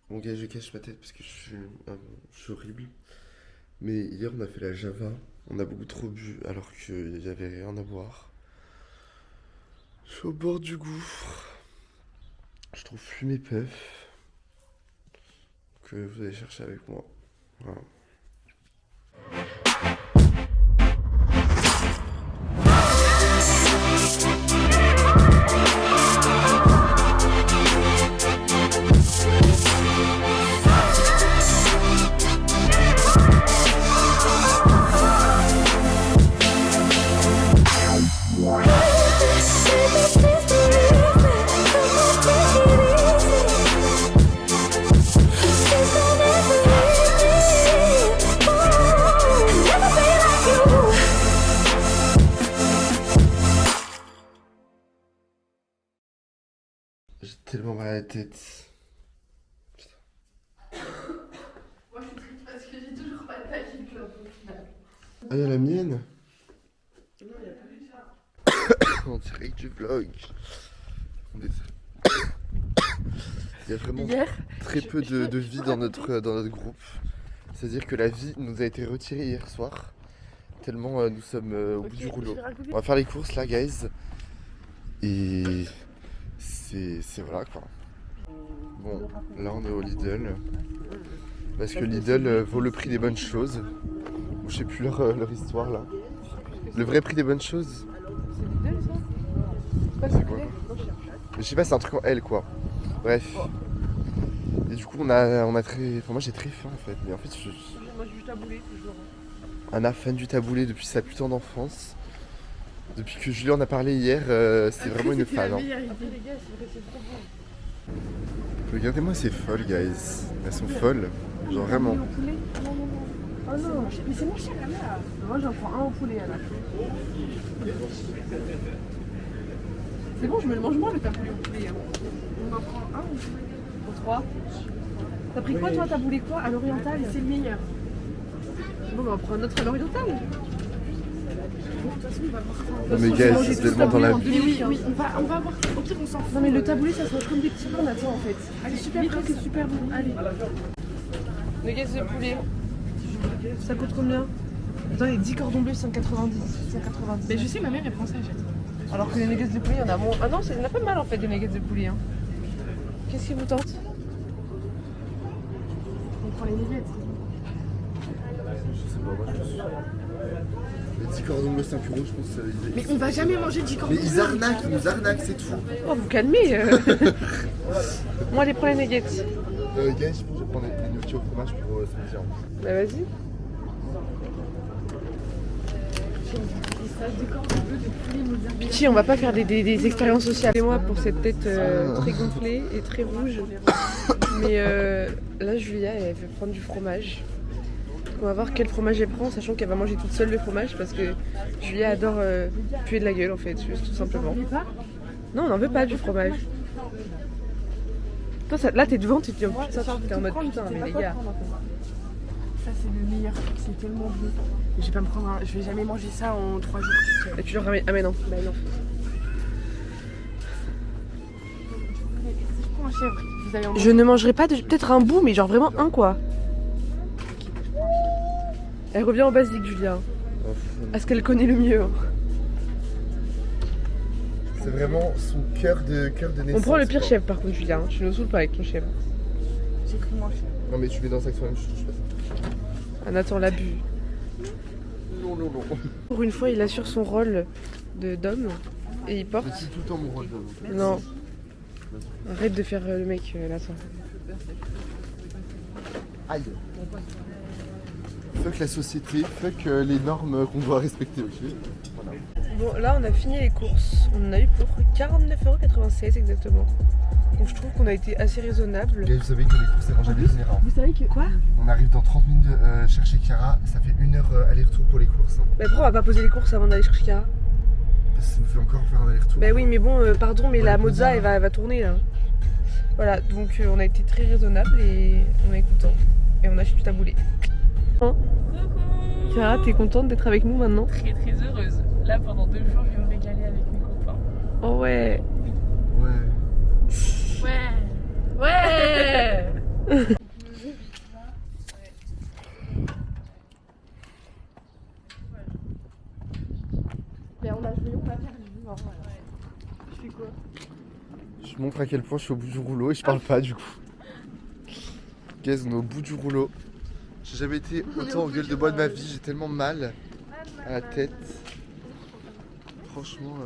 Bon gars, je cache ma tête parce que je suis horrible. Mais hier on a fait la Java, on a beaucoup trop bu alors qu'il n'y avait rien à boire. Je suis au bord du gouffre. Je trouve plus mes puffs. Que vous allez chercher avec moi. Voilà. J'ai tellement mal à la tête. Moi je suis triste parce que j'ai toujours pas de paquet de clopes au final. Ah, y'a la mienne? Non, il n'y a plus de ça. En direct du vlog. Il y a vraiment très peu de vie dans notre groupe. C'est-à-dire que la vie nous a été retirée hier soir. Tellement nous sommes au bout du rouleau. On va faire les courses là, guys. Et c'est voilà quoi. Bon, là on est au Lidl. Parce que Lidl vaut le prix des bonnes choses. Je sais plus leur histoire là. Le vrai prix des bonnes choses. C'est Lidl ça? C'est quoi? Je sais pas, c'est un truc en L quoi. Bref. Et du coup on a très. Enfin moi j'ai très faim en fait. Mais en fait Moi j'ai du taboulé toujours. Anna fan du taboulé depuis sa putain d'enfance. Depuis que Julien en a parlé hier, c'est vraiment une fan. Hein. Les gars, c'est vrai, c'est trop bon. Regardez-moi ces folles guys. Elles sont folles. Genre vraiment. Au poulet? Non, non, non. Oh non, mais c'est mon cher là. Moi j'en prends un au poulet là. C'est bon, je me le mange moi le taboulé au poulet. Hein. On en prend un ou trois. T'as pris quoi toi? Taboulé quoi? À l'oriental? C'est le meilleur. Bon, bah, on prend un autre à l'oriental. De toute façon, on va voir ça. Non mais guys, c'est tellement dans la vie. Mais oui, oui, on va voir. Au pire, on s'en fout. Non, mais le taboulé, ça se mange comme des petits pains, attends, en fait. C'est super prêt, c'est super bon. Allez. Nuggets de poulet. Ça coûte combien? Attends, les 10 cordons bleus, 190. 190. Mais je sais, ma mère, elle prend ça, jette. Alors que les nuggets de poulet, il y en a moins. Ah non, il y en a pas mal en fait, des nuggets de poulet. Hein. Qu'est-ce qui vous tente? On prend les nuggets. Je sais pas, moi Les 10 cordons bleus 5 euros, je pense que Mais on va jamais manger 10 cordons Mais ils arnaquent, ils nous arnaquent, c'est tout. Oh, vous calmez. Moi, allez, prends les nuggets. Guys, je pense que je vais prendre des nourritures au fromage pour samedi. Bah, vas-y. Pitié, on va pas faire des expériences sociales. Excusez-moi pour cette tête très gonflée et très rouge. Mais là, Julia, elle veut prendre du fromage. On va voir quel fromage elle prend, sachant qu'elle va manger toute seule le fromage parce que Julia adore puer de la gueule en fait, juste tout simplement. Non, on n'en veut pas du fromage. Toi, là, t'es devant, t'es en mode putain, mais les gars. Ça, c'est le meilleur, c'est tellement bon. Je vais pas me prendre un... Je vais jamais manger ça en 3 jours. Et tu leur ramènes. Ah, mais non. Bah non. Si je prends un chèvre, vous allez en manger. Je ne mangerai pas peut-être un bout, mais genre vraiment un quoi. Elle revient au basique, Julia. À ce qu'elle connaît le mieux. C'est vraiment son cœur de naissance. On prend le pire quoi. chèvre par contre, Julia. Tu nous saoules pas avec ton chèvre. J'ai cru manger. Non mais tu mets dans un sac soi-même, je touche pas ça. Ah, Nathan l'a bu. Non, non, non. Pour une fois, il assure son rôle d'homme et il porte. C'est tout le temps mon rôle. Non. Arrête de faire le mec, Nathan. Aïe. Fuck la société, fuck les normes qu'on doit respecter, ok? Voilà. Bon, là, on a fini les courses. On en a eu pour 49,96€ exactement. Donc, je trouve qu'on a été assez raisonnable. Gars, vous savez que les courses elles vont jamais finir. Hein. Vous savez que... Quoi? On arrive dans 30 minutes chercher Chiara, ça fait 1 heure aller-retour pour les courses. Hein. Mais pourquoi on va pas poser les courses avant d'aller chercher Chiara? Ça nous fait encore faire un aller-retour. Bah oui, mais bon, pardon, mais Ouais, la faut mozza, dire. elle va tourner là. Voilà, donc on a été très raisonnable et on est content. Et on a acheté du taboulé. Hein? Chiara, t'es contente d'être avec nous maintenant? Très très heureuse. Là, pendant 2 jours, je vais me régaler avec mes copains. Oh ouais. Ouais. Ouais. Ouais. Mais on a joué, on a perdu. Voilà. Je fais quoi? Je montre à quel point je suis au bout du rouleau et je parle pas du coup. Guys, on est au bout du rouleau. J'ai jamais été autant en gueule de bois de ma vie, j'ai tellement mal à la tête. Franchement,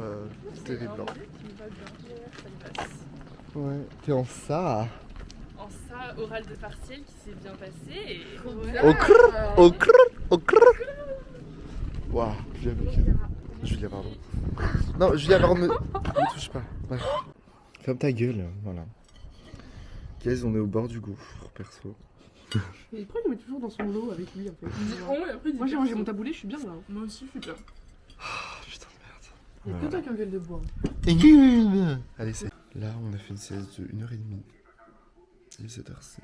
c'est terrible. Ouais, t'es en ça. En ça, oral de partiel qui s'est bien passé. Et... Au crrr, au crrr, au crrr. Waouh, Julia, pardon. Non, Julia, pardon, me touche pas. Ouais. Ferme ta gueule, voilà. Guys, on est au bord du gouffre, perso. Mais pourquoi il met toujours dans son lot avec lui en fait? Moi j'ai rangé mon taboulé, je suis bien là. Moi aussi, je suis bien. Oh, putain de merde. Il y a que toi qui engueule de bois. Allez, c'est. Là, on a fait une sieste de 1h30. Il est 7h05.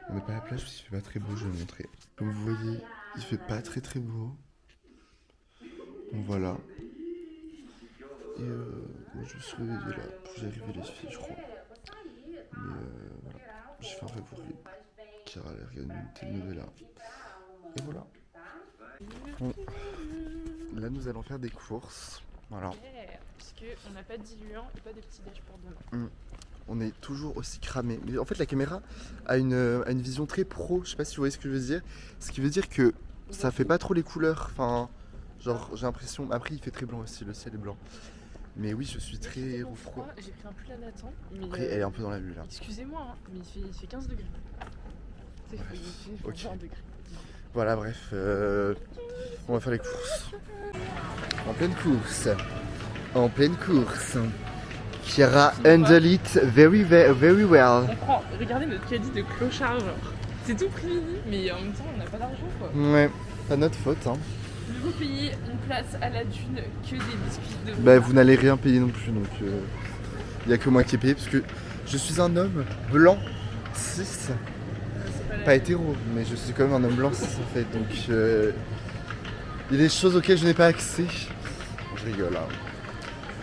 On n'est pas à la plage parce qu'il fait pas très beau, je vais vous montrer. Comme vous voyez, il fait pas très beau. Donc voilà. Et moi je me suis réveillé là, j'ai arrivé les filles je crois. Mais voilà, j'ai fait un rêve horrible. Chiara a regardé une telenovela. Et voilà. Bon. Là nous allons faire des courses. Voilà. Parce qu'on n'a pas de diluant et pas de petit déj pour demain. On est toujours aussi cramé. Mais en fait la caméra a une vision très pro, je sais pas si vous voyez ce que je veux dire. Ce qui veut dire que ça fait pas trop les couleurs. Enfin, genre j'ai l'impression. Après il fait très blanc aussi, le ciel est blanc. Mais oui, je suis très froid. J'ai pris un pull à Nathan. Mais après elle est un peu dans la bulle là. Excusez-moi, hein, mais il fait 15 degrés. C'est ouais. Il fait 20 degrés. Voilà, bref, on va faire les courses. En pleine course. En pleine course. Chiara handle it very well. On prend, regardez notre caddie de clochard, genre. C'est tout pris, mais en même temps, on n'a pas d'argent quoi. Ouais, pas notre faute, hein. Je vais vous payer une place à la dune que des biscuits de. Bah, vous n'allez rien payer non plus, donc il n'y a que moi qui ai payé parce que je suis un homme blanc, cis. Pas hétéro, mais je suis quand même un homme blanc cis en fait, donc il y a des choses auxquelles je n'ai pas accès. Je rigole hein.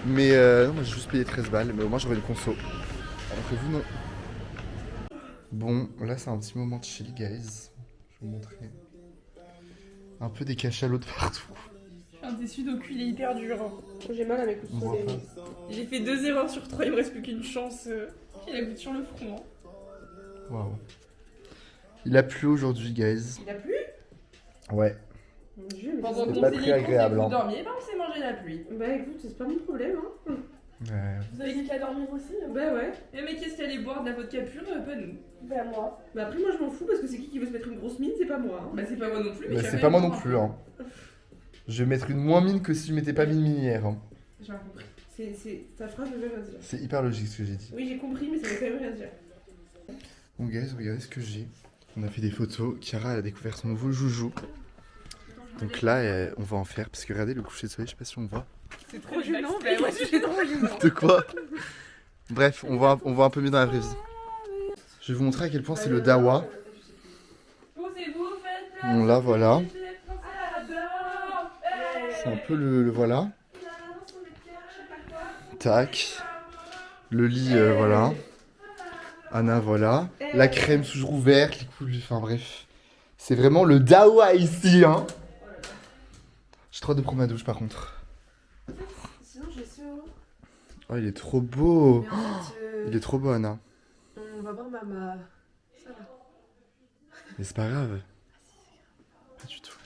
Mais non, moi j'ai juste payé 13 balles, mais au moins j'aurai une conso. Alors que vous non. Bon, là c'est un petit moment de chill guys. Je vais vous montrer. Un peu des cachalots de partout. Je suis un déçu d'au-cul, il est hyper dur. J'ai mal à mes coups de soleil. J'ai fait 2 erreurs sur 3, il me reste plus qu'une chance. Il a goutte sur le front. Waouh. Il a plu aujourd'hui guys. Il a plu? Ouais. Mon Dieu, mais Pendant c'est qu'on pas faisait très les courses et que agréable, vous hein. dormiez, bah on s'est mangé la pluie. Bah écoute, c'est pas mon problème hein. Ouais. Vous avez qu'à dormir aussi hein. Bah ouais. Mais qu'est-ce qu'il allait boire de la vodka pure? Pas nous. Bah moi. Bah après moi je m'en fous parce que c'est qui veut se mettre une grosse mine, c'est pas moi. Hein. Bah c'est pas moi non plus. Mais c'est pas moi non plus hein. Je vais mettre une moins mine que si je m'étais pas mis minière. Hein. J'ai rien compris. Ta phrase ne veut rien dire. C'est hyper logique ce que j'ai dit. Oui j'ai compris mais ça veut quand même rien dire. Bon guys, regardez ce que j'ai. On a fait des photos. Chiara elle a découvert son nouveau joujou. Donc là on va en faire parce que regardez le coucher de soleil, je sais pas si on voit. C'est trop gênant. Bah moi c'est trop gênant. De quoi? Bref, on voit un peu mieux dans la vraie vie. Je vais vous montrer à quel point c'est le dawa. Bon là voilà. C'est un peu le voilà. Tac. Le lit voilà. Anna voilà. La crème toujours ouverte, les couilles, enfin bref. C'est vraiment le dawa ici hein. J'ai trop hâte de prendre ma douche par contre. Sinon j'ai chaud. Oh il est trop beau. Mais en fait, Il est trop beau Anna. on va voir Mama. Ça va. Mais c'est pas grave. Pas du tout.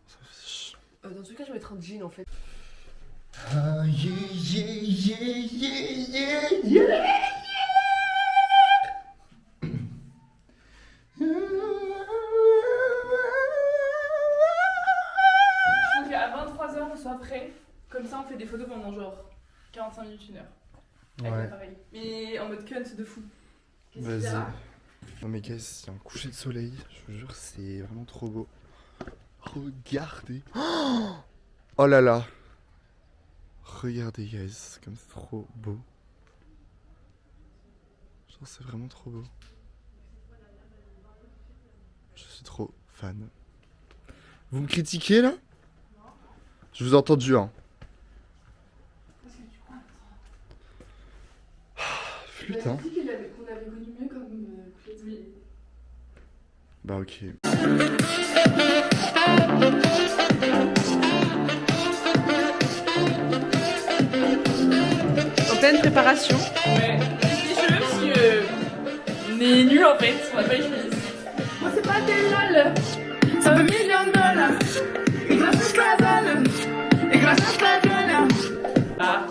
On s'en fiche. Dans tous les cas je vais mettre un jean en fait. Ah yeah yeah yeah yeah yeah Je veux qu'à 23h on soit prêt. Comme ça on fait des photos pendant genre 45 minutes, 1 heure. Avec l'appareil. Mais en mode cunt de fou. Vas-y. Non mais guys, c'est un coucher de soleil, je vous jure, c'est vraiment trop beau. Regardez. Oh là là. Regardez guys, comme c'est trop beau. Genre c'est vraiment trop beau. Je suis trop fan. Vous me critiquez là? Je vous ai entendu hein. Flûte hein. qu'on avait connu mieux comme coucher de soleil. Bah ok. En pleine préparation. Ouais, les cheveux parce que on est nuls en fait, on va pas les cheveux. Moi c'est pas des lol, ça veut $1 million. Et grâce à la balle, et grâce à la gueule.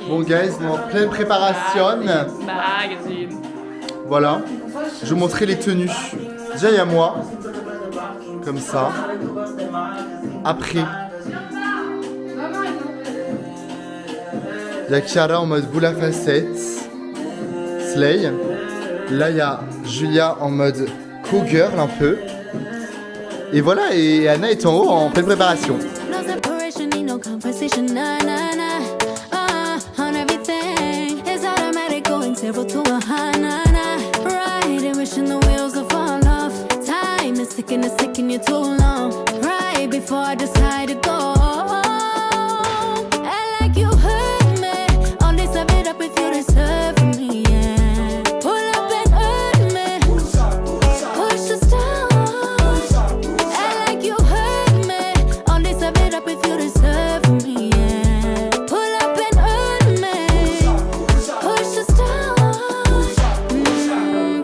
Bon guys, on est en pleine préparation. Magazine. Voilà. Je vais vous montrer les tenues. Déjà il y a moi. Comme ça. Après. Il y a Chiara en mode boule à facettes. Slay. Là il y a Julia en mode co-girl un peu. Et voilà, et Anna est en haut en pleine préparation. It's taking you too long. Right before I decide to go. And like you hurt me, all this I beat up if you deserve me. Yeah. Pull up and hurt me, push us down. And like you hurt me, all this I beat up if you deserve me. Yeah. Pull up and hurt me, push us down.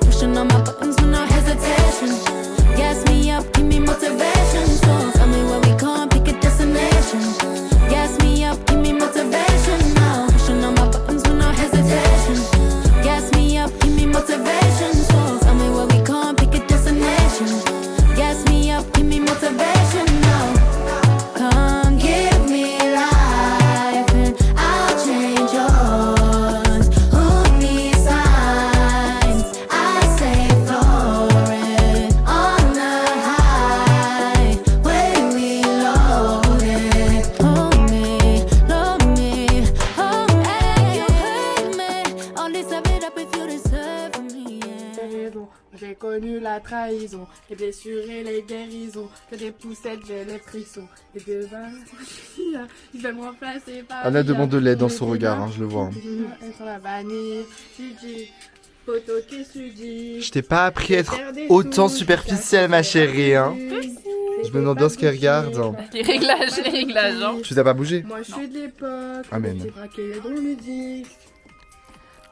Pushing on my buttons with no hesitation. Gas me up, give me motivation. So tell me where we going, pick a destination. Gas me up, give me motivation now. Pushing on my buttons with no hesitation. Gas me up, give me motivation. So tell me where we going, pick a destination. Gas me up, give me motivation now. Come give me life and I'll change yours. Who needs signs? I say flourish. On the high, when we loaded. Hold me, hold me, hold me. You hurt me, all this I beat up if you deserve me. Yeah. J'ai connu la trahison, les blessures et les guérisons, que des poussettes, j'ai les frissons. Et demain, je vais me remplacer par. Anna demande de l'aide dans son regard, hein, je le vois. Sur la vanille, tu dis, photo qu'est-ce que tu dis. Je t'ai pas appris à être autant superficielle, ma chérie, hein. Je me demande bien ce qu'elle regarde. Les réglages, hein. Tu t'as pas bougé? Moi je suis de l'époque, Amen. j'ai braqué dans le disque.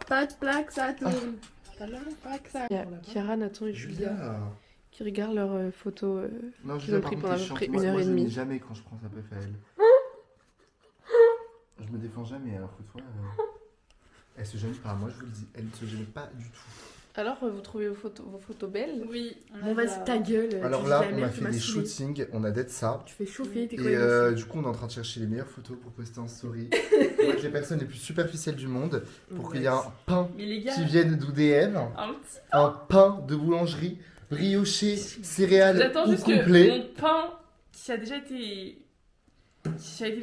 Pas de plaque, ça tourne. Pas de plaque, ça Il y a tourne. Chiara, Nathan et Julia qui regardent leurs photos Non, qu'ils ont pris pendant à peu près 1h30. Je ne jamais quand je prends sa puff à elle. Je me défends jamais, alors que toi, elle se gêne pas. Moi, je vous le dis, elle ne se gêne pas du tout. Alors, vous trouvez vos photos belles? Oui, Bon, vas-y, ta gueule. Alors là, on a fait des shootings, on a d'être ça. Tu fais chauffer tes Et collègues. du coup, on est en train de chercher les meilleures photos pour poster en story. Pour être les personnes les plus superficielles du monde. Pour qu'il y ait un pain Mais les gars, qui vienne d'ODM. un petit. Un pain de boulangerie, brioché, céréales J'attends ou juste que complet. mon pain qui a déjà été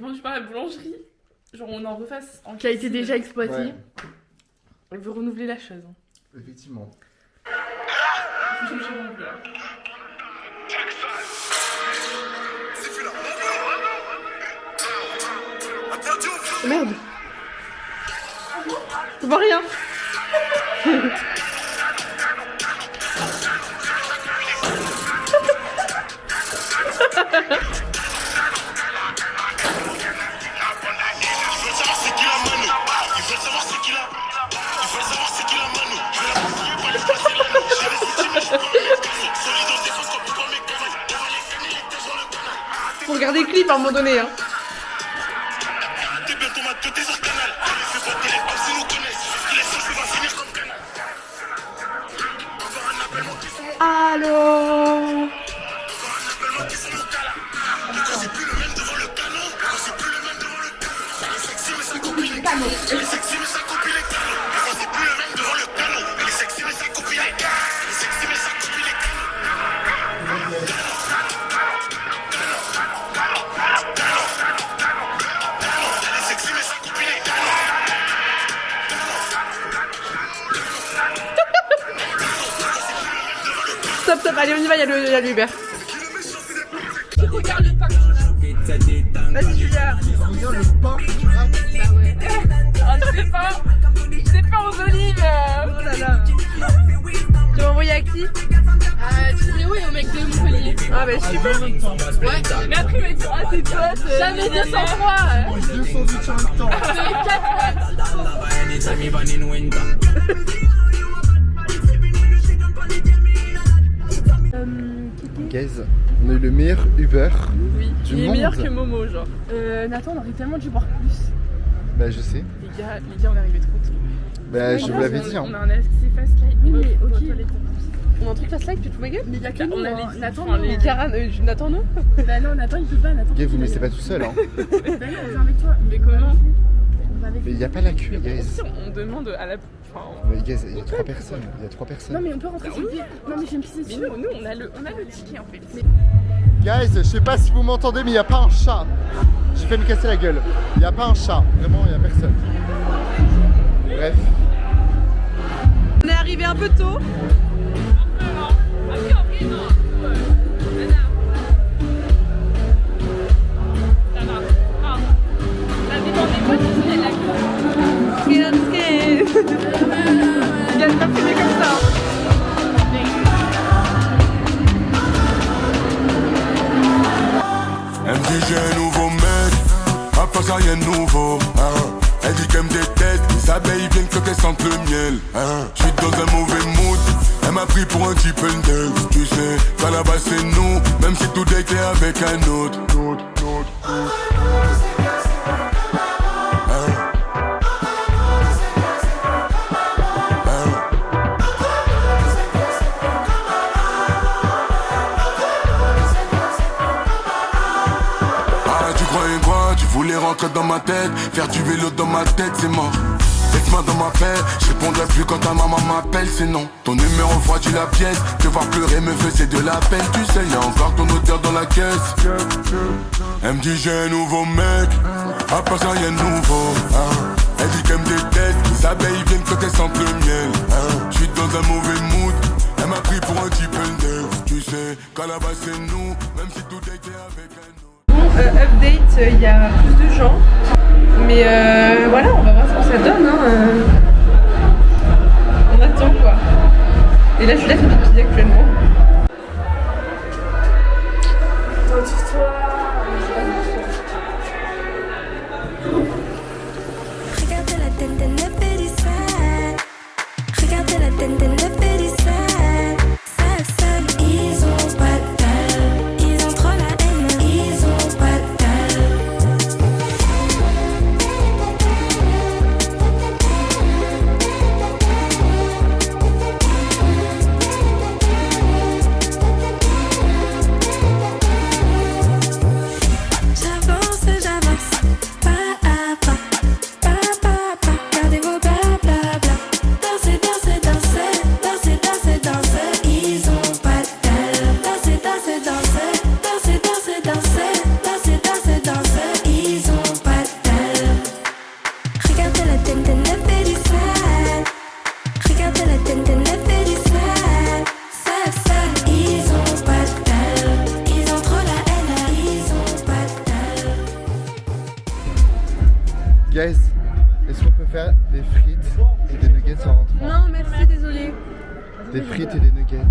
vendu par la boulangerie, genre on en refasse en Qui a été cuisine. déjà exploité. Ouais, Elle veut renouveler la chose. effectivement. Je me chante un peu, là. Merde. Je vois rien. Faut regarder le clip à un moment donné, hein. Allô. Stop, stop, allez on y va, il y a le Uber. Vas-y Julia. C'est pas aux olives. Oh là là. Tu m'as envoyé à qui? Timéo et au mec de Montpellier. Ah bah super. Ouais. Mais après il m'a dit ah t'es pote. Jamais 203. 208 en même temps. Guys, on a eu le meilleur Uber Oui, du il est monde. meilleur que Momo genre. Nathan on aurait tellement dû boire plus. Bah je sais. Les gars on est arrivés trop tôt. Bah je vous l'avais dit hein. On a un accès fast life. Oui mais ok. On a un truc fast life, tu te fous ma gueule? Mais y'a que nous, On a hein. les Nathan, les Karan, Nathan non? Bah non, Nathan il peut pas, Nathan. Gars, vous me laissez pas tout seul hein. Bah non, on vient avec toi. Mais comment? On va avec Mais y a pas la queue, guys. Si on demande à la. Enfin, Mais guys, il y a 3 personnes. Il y a 3 personnes. Non mais on peut rentrer sur le pied. Non mais j'ai une piscine mais sûre. nous on a le ticket en fait. Guys, je sais pas si vous m'entendez, mais il y a pas un chat. J'ai fait me casser la gueule. Il y a pas un chat. Vraiment, il y a personne. Bref. On est arrivé un peu tôt. Elle me dit j'ai un nouveau mec, à part ça rien de nouveau hein. Elle dit qu'elle me déteste, les abeilles viennent quand elles sentent le miel hein. J'suis dans un mauvais mood, elle m'a pris pour un type L. Tu sais, qu'à la base c'est nous, même si tout est avec un autre. Rentrer dans ma tête, faire du vélo dans ma tête, c'est mort. Laisse-moi dans ma paix, je répondrai plus quand ta maman m'appelle, c'est non. Ton numéro refroidit la pièce, te voir pleurer me faisait de la peine. Tu sais, y'a encore ton odeur dans la caisse. Elle me dit j'ai un nouveau mec, à part ça y'a un nouveau hein. Elle dit qu'elle me déteste, les abeilles viennent quand elles sentent le miel hein. J'suis dans un mauvais mood, elle m'a pris pour un type L. Tu sais, qu'à la base c'est nous, même si tout était avec un autre. Update, il y a plus de gens, mais voilà, on va voir ce que ça donne. Hein. On attend quoi. Et là, je suis là, fait pipi actuellement. Regardez la tête de la périssade. Regardez la tête de la périssade. Sale, ils ont pas de dalle. Ils ont trop la haine, ils ont pas de dalle. J'avance, pas à pas, pas à pas. Gardez vos blablabla. Dansez, dansez, dansez, dansez, dansez, dansez. Ils ont pas de dalle. Dansez, dansez, dansez, dansez, dansez, dansez, dansez, dansez, dansez. Ils ont pas de dalle. Regardez la tête de la périssade. Regardez la tête de la périssade. Sale, ils ont pas de dalle. Ils ont trop la haine, ils ont pas de dalle. Guys, est-ce qu'on peut faire des frites et des nuggets en rentrant? Non, merci, désolé. Des frites et des nuggets.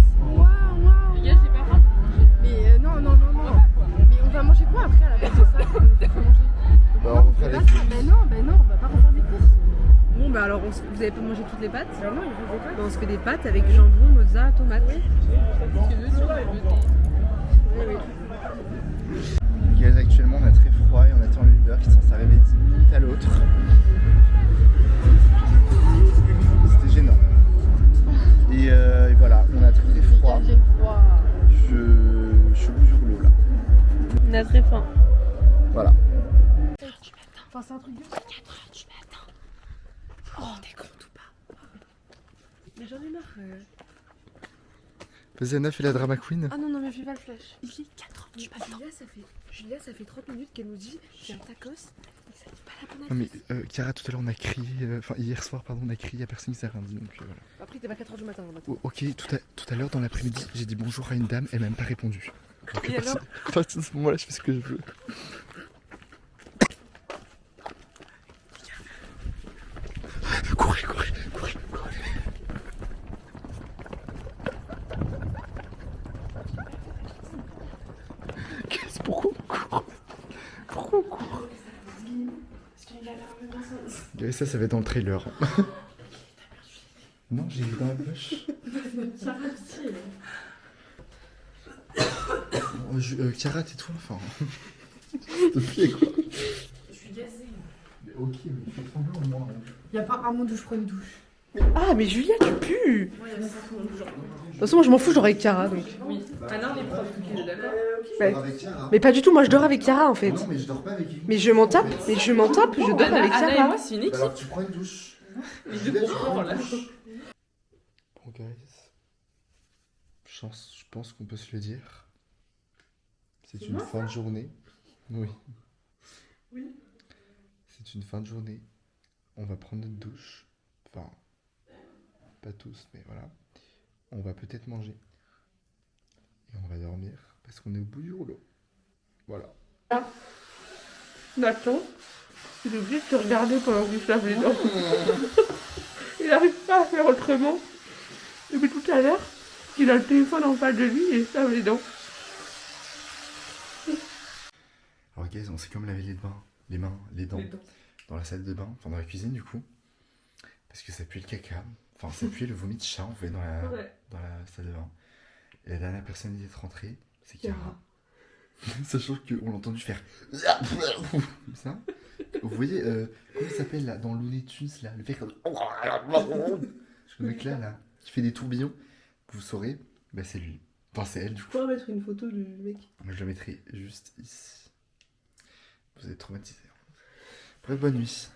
Les gars, j'ai pas faim. Mais non. Mais on va manger quoi après à la base de ça? On va manger. Bah on refera les frites. Ben non, on va pas refaire des courses. Bon, bah alors, vous avez pas mangé toutes les pâtes? Ben non, il faut des pâtes. Bah, on se fait des pâtes avec jambon, mozza, tomate. Guys, actuellement on a très froid et on attend le Uber qui est censé arriver 10 minutes à l'autre. C'était gênant. Et voilà, on a très froid. Je suis au bout du rouleau là. On a très faim. Voilà. Enfin, c'est un truc de fou. 4h du matin. Oh, t'es compte ou pas? Mais j'en ai marre. Vas-y Anna, fais la drama queen. Ah non, mais fais pas le flash. Il est 4h du matin. Julia, ça fait 30 minutes qu'elle nous dit j'ai un tacos. Et ça dit pas la bonne Non mais Chiara, tout à l'heure on a crié, enfin hier soir pardon, on a crié, y'a personne qui s'est rien dit donc voilà. Après, t'es pas 4h du matin. Ok, tout à l'heure dans l'après-midi, j'ai dit bonjour à une dame, elle m'a même pas répondu. Donc, Et alors à partir de ce moment-là, je fais ce que je veux. Courez. Et ça va être dans le trailer. Non, j'ai dans la poche. Cara, tais-toi, enfin. S'il te plaît, quoi. Je suis gazée. Mais ok, mais fais trembler au moins. Y'a pas un monde où je prends une douche. Ah, mais Julia, tu pues! Moi, y'a 5 mondes où genre. De toute façon, moi je m'en fous, je dors avec Chiara donc. Oui. Maintenant, on est propres, ok, d'accord. Ouais. Avec Cara. Mais pas du tout, moi je dors avec Chiara en fait. Non, mais je dors pas avec lui. Mais je m'en tape, je dors avec Anna et Chiara. moi, c'est une équipe. Alors tu prends une douche. Les deux comprends là. Bon, guys. Je pense qu'on peut se le dire. C'est une fin de journée. Oui. Oui. C'est une fin de journée. On va prendre notre douche. Enfin, pas tous, mais voilà. On va peut-être manger. Et on va dormir parce qu'on est au bout du rouleau. Voilà. Nathan, il est obligé de te regarder pendant que je lave les dents. Il n'arrive pas à faire autrement. Depuis tout à l'heure, il a le téléphone en face de lui et il se lave les dents. Alors guys, on s'est comme lavé les dents dans la salle de bain, enfin dans la cuisine du coup. Parce que ça pue le caca. Enfin, ça pue le vomi de chat, on fait dans la salle de bain. Et la dernière personne qui est rentrée, c'est Cara. Sachant qu'on l'a entendu faire comme ça. Vous voyez, comment il s'appelle là, dans Looney Tunes là, le mec comme... Le mec là, qui fait des tourbillons, vous saurez, bah c'est lui. Enfin, c'est elle du coup. On va mettre une photo du mec. Moi je le mettrai juste ici. Vous êtes traumatisés. Bref, bonne nuit.